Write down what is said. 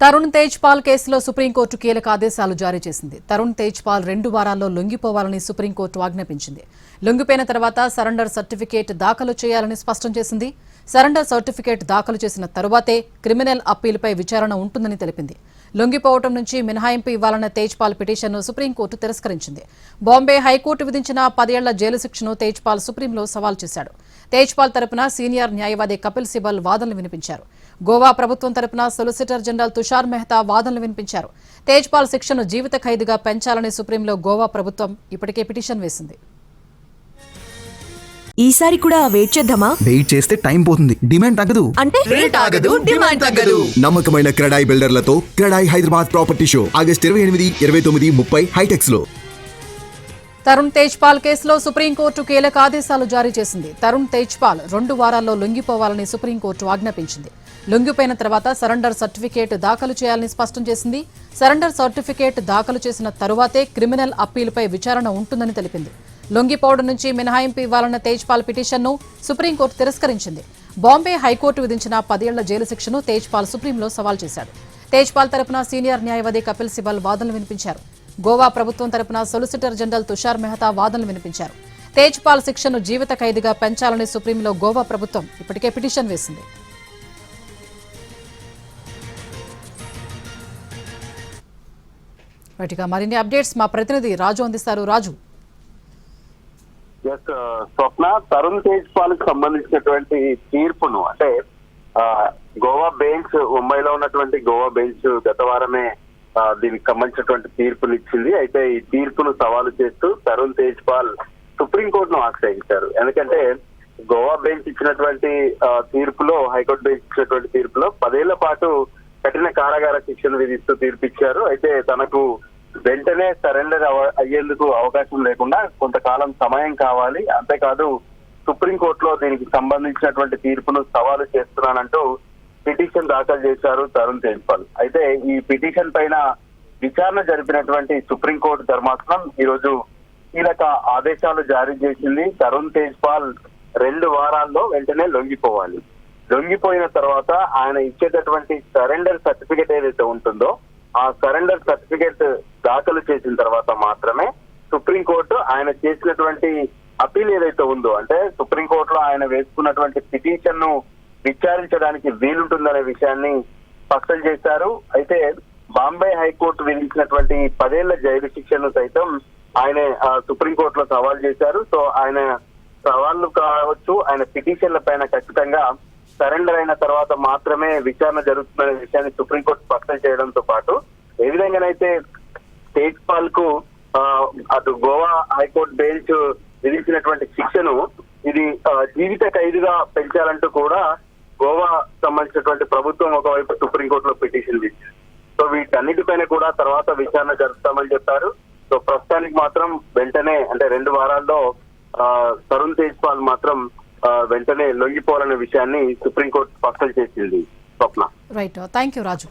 తరుణ్ తేజ్పాల్ కేసులో సుప్రీంకోర్టు కీలక ఆదేశాలు జారీ చేసింది. తరుణ్ తేజ్పాల్ 2 వారాల్లో లొంగిపోవాలని సుప్రీంకోర్టు ఆజ్ఞాపించింది. లొంగిపోయిన తర్వాత సరెండర్ సర్టిఫికేట్ దాఖలు చేయాలని స్పష్టం చేసింది. సరెండర్ సర్టిఫికేట్ దాఖలు చేసిన తరువాతే క్రిమినల్ అప్పీలుపై విచారణ ఉంటుందని తెలిపింది. లొంగిపోవటం నుంచి మినహాయింపు ఇవ్వాలన్న తేజ్పాల్ పిటిషన్ను సుప్రీంకోర్టు తిరస్కరించింది. బాంబే హైకోర్టు విధించిన 10 ఏళ్ల జైలు శిక్షను తేజ్పాల్ సుప్రీంలో సవాల్ చేశాడు. తేజ్పాల్ తరపున సీనియర్ న్యాయవాది కపిల్ సిబల్ వాదనలు వినిపించారు. గోవా ప్రభుత్వం తరపున సొలిసిటర్ జనరల్ తుషార్ మెహతా వాదనలు వినిపించారు. తేజ్పాల్ శిక్షను జీవిత ఖైదుగా పెంచాలని సుప్రీంలో గోవా ప్రభుత్వం ఇప్పటికే పిటిషన్ వేసింది. ఈసారి కూడా వెయిట్ చేద్దామా? వెయిట్ చేస్తే టైం పోతుంది, డిమాండ్ తగ్గదు. అంటే రేట్ ఆగదు, డిమాండ్ తగ్గదు. నమ్మకమైన క్రెడాయి బిల్డర్లతో CREDAI Hyderabad property show August 28, 29, 30 HITEX లో. తరుణ్ తేజ్పాల్ కేసులో సుప్రీంకోర్టు కీలక ఆదేశాలు జారీ చేసింది. తరుణ్ తేజ్పాల్ 2 వారాల్లో లొంగిపోవాలని సుప్రీంకోర్టు ఆజ్ఞాపించింది. లొంగిపోయిన తర్వాత సరెండర్ సర్టిఫికేట్ దాఖలు చేయాలని స్పష్టం చేసింది. సరెండర్ సర్టిఫికేట్ దాఖలు చేసిన తరువాతే క్రిమినల్ అప్పీలుపై విచారణ ఉంటుందని తెలిపింది. లొంగిపోవడం నుంచి మినహాయింపు ఇవ్వాలన్న తేజ్పాల్ పిటిషన్ను సుప్రీంకోర్టు తిరస్కరించింది. బాంబే హైకోర్టు విధించిన 10 ఏళ్ల జైలు శిక్షను తేజ్పాల్ సుప్రీంలో సవాల్ చేశాడు. తేజ్పాల్ తరపున సీనియర్ న్యాయవాది కపిల్ సిబల్ వాదనలు వినిపించారు. గోవా ప్రభుత్వం తరపున సొలిసిటర్ జనరల్ తుషార్ మెహతా వాదనలు వినిపించారు. తేజ్పాల్ శిక్షను జీవిత ఖైదుగా పెంచాలని సుప్రీంలో గోవా ప్రభుత్వం ఇప్పటికే పిటిషన్ వేసింది. వాటిగా మరిన్ని అప్డేట్స్ మా ప్రతినిధి రాజు అందిస్తారు. రాజు, స్వప్న, తరుణ్ తేజ్పాల్ కి సంబంధించినటువంటి తీర్పును అంటే గోవా బెంచ్, ముంబైలో ఉన్నటువంటి గోవా బెంచ్ గత వారమే దీనికి సంబంధించినటువంటి తీర్పునిచ్చింది. అయితే ఈ తీర్పును సవాలు చేస్తూ తరుణ్ తేజ్పాల్ సుప్రీంకోర్టును ఆశ్రయించారు. ఎందుకంటే గోవా బెంచ్ ఇచ్చినటువంటి తీర్పులో, హైకోర్టు బెంచ్ ఇచ్చినటువంటి తీర్పులో 10 ఏళ్ల పాటు కఠిన కారాగార శిక్షను విధిస్తూ తీర్పిచ్చారు. అయితే తనకు వెంటనే సరెండర్ అయ్యేందుకు అవకాశం లేకుండా కొంతకాలం సమయం కావాలి, అంతేకాదు సుప్రీంకోర్టులో దీనికి సంబంధించినటువంటి తీర్పును సవాలు చేస్తున్నానంటూ పిటిషన్ దాఖలు చేశారు తరుణ్ తేజ్పాల్. అయితే ఈ పిటిషన్ పైన విచారణ జరిపినటువంటి సుప్రీంకోర్టు ధర్మాసనం ఈరోజు కీలక ఆదేశాలు జారీ చేసింది. తరుణ్ తేజ్పాల్ 2 వారాల్లో వెంటనే లొంగిపోవాలి. లొంగిపోయిన తర్వాత ఆయన ఇచ్చేటటువంటి సరెండర్ సర్టిఫికేట్ ఏదైతే ఉంటుందో ఆ సరెండర్ సర్టిఫికేట్ దాఖలు చేసిన తర్వాత మాత్రమే సుప్రీంకోర్టు ఆయన చేసినటువంటి అపీల్ ఏదైతే ఉందో, అంటే సుప్రీంకోర్టులో ఆయన వేసుకున్నటువంటి పిటిషన్ ను విచారించడానికి వీలుంటుందనే విషయాన్ని స్పష్టం చేశారు. అయితే బాంబే హైకోర్టు విధించినటువంటి 10 ఏళ్ల జైలు శిక్షను సైతం ఆయన సుప్రీంకోర్టులో సవాల్ చేశారు. సో ఆయన సవాళ్లు కావచ్చు, ఆయన పిటిషన్ల పైన ఖచ్చితంగా సరెండర్ అయిన తర్వాత మాత్రమే విచారణ జరుగుతుందనే విషయాన్ని సుప్రీంకోర్టు స్పష్టం చేయడంతో పాటు ఏ విధంగానైతే తేజ్పాల్ కు అటు గోవా హైకోర్టు బెంచ్ విధించినటువంటి శిక్షను ఇది జీవిత ఖైదుగా పెంచాలంటూ కూడా గోవా సంబంధించినటువంటి ప్రభుత్వం ఒకవైపు సుప్రీంకోర్టులో పిటిషన్ ఇచ్చింది. సో వీటన్నిటిపైన కూడా తర్వాత విచారణ జరుపుతామని చెప్పారు. సో ప్రస్తుతానికి మాత్రం వెంటనే, అంటే 2 వారాల్లో తరుణ్ తేజ్పాల్ మాత్రం వెంటనే లొంగిపోవాలనే విషయాన్ని సుప్రీంకోర్టు స్పష్టం చేసింది. స్వప్న, రైట్, థ్యాంక్ యూ రాజు.